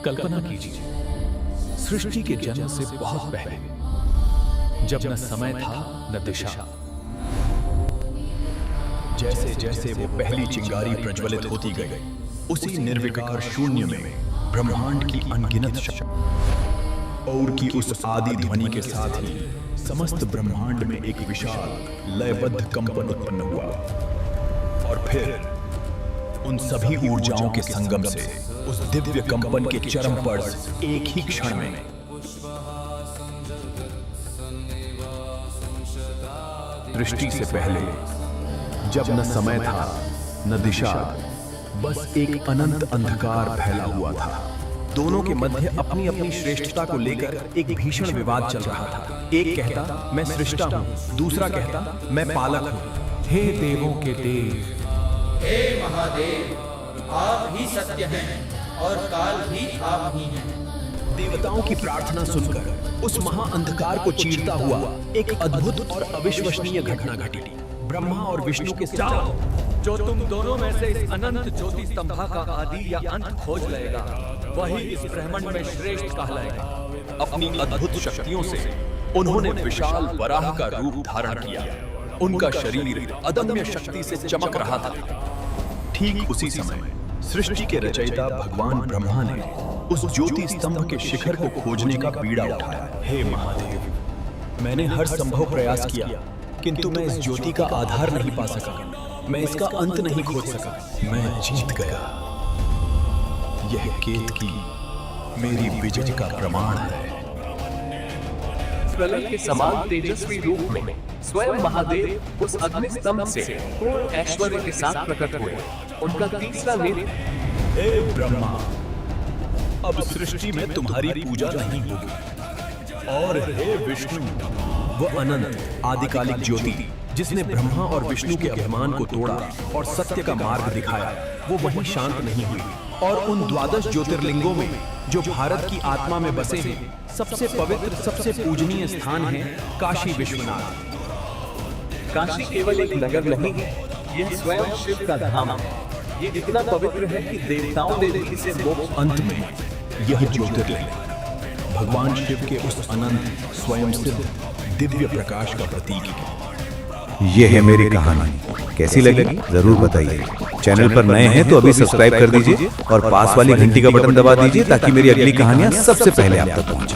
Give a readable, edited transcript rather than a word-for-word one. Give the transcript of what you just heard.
कल्पना कीजिए, सृष्टि के जन्म से बहुत पहले, जब न समय था न दिशा, जैसे जैसे वो पहली चिंगारी प्रज्वलित होती गई, उसी निर्विकार शून्य में ब्रह्मांड की अनगिनत शक्ति और की उस आदि ध्वनि के साथ ही समस्त ब्रह्मांड में एक विशाल लयबद्ध कंपन उत्पन्न हुआ। और फिर उन सभी ऊर्जाओं के संगम से उस दिव्य कंपन के चरम पर एक ही क्षण में सृष्टि से पहले, जब न समय था न दिशा, बस एक अनंत अंधकार फैला हुआ था। दोनों के मध्य अपनी अपनी श्रेष्ठता को लेकर एक भीषण विवाद चल रहा था। एक कहता मैं सृष्टा हूँ, दूसरा कहता मैं पालक हूँ। हे देवों के देव, हे महादेव, आप ही सत्य हैं और काल भी आप ही हैं। देवताओं की प्रार्थना सुनकर उस महाअंधकार को चीरता हुआ एक अद्भुत और अविश्वसनीय घटना घटी। ब्रह्मा और विष्णु के जाओ, जो तुम दोनों में से इस अनंत ज्योति स्तंभा का आदि या अंत खोज लेगा, वही इस ब्रह्मांड में श्रेष्ठ कहलाएगा। अपनी अद्भुत शक्तियों से उन्होंने विशाल वराह का रूप धारण किया। उनका शरीर अदम्य शक्ति से चमक रहा था। ठीक उसी समय सृष्टि के रचयिता भगवान ब्रह्मा ने उस ज्योति स्तंभ के शिखर को खोजने का बीड़ा उठाया। हे महादेव, मैंने हर संभव प्रयास किया, किंतु मैं इस ज्योति का आधार नहीं पा सका। मैं इसका अंत नहीं खोज सका। मैं जीत गया। यह केत की मेरी विजय का प्रमाण है। प्रलय के समान तेजस्वी रूप में स्वयं महादेव उस अग्नि स्तंभ से पूर्ण ऐश्वर्य के साथ प्रकट हुए। उनका तीसरा नेत्र, हे ब्रह्मा, अब सृष्टि में तुम्हारी पूजा नहीं होगी। और हे विष्णु, वो अनंत आदिकालिक ज्योति जिसने ब्रह्मा और विष्णु के अभिमान को तोड़ा और सत्य का मार्ग दिखाया, वो वहीं शांत नहीं हुई। और उन 12 ज्योतिर्लिंगों में जो भारत की आत्मा में बसे हैं, सबसे पवित्र, सबसे पूजनीय स्थान है काशी विश्वनाथ। काशी केवल एक नगर नहीं है, यह स्वयं शिव का धाम है। ये इतना पवित्र है कि देवताओं ने भी इसे मोक्ष। अंत में यह ज्योतिर्लिंग भगवान शिव के उस अनंत स्वयं सिद्ध दिव्य प्रकाश का प्रतीक है। ये है मेरी कहानी। कैसी लगी जरूर बताइए। चैनल पर नए हैं तो अभी सब्सक्राइब कर दीजिए और पास वाली घंटी का बटन दबा दीजिए ताकि मेरी अगली कहानियां सबसे पहले आप तक पहुंचे।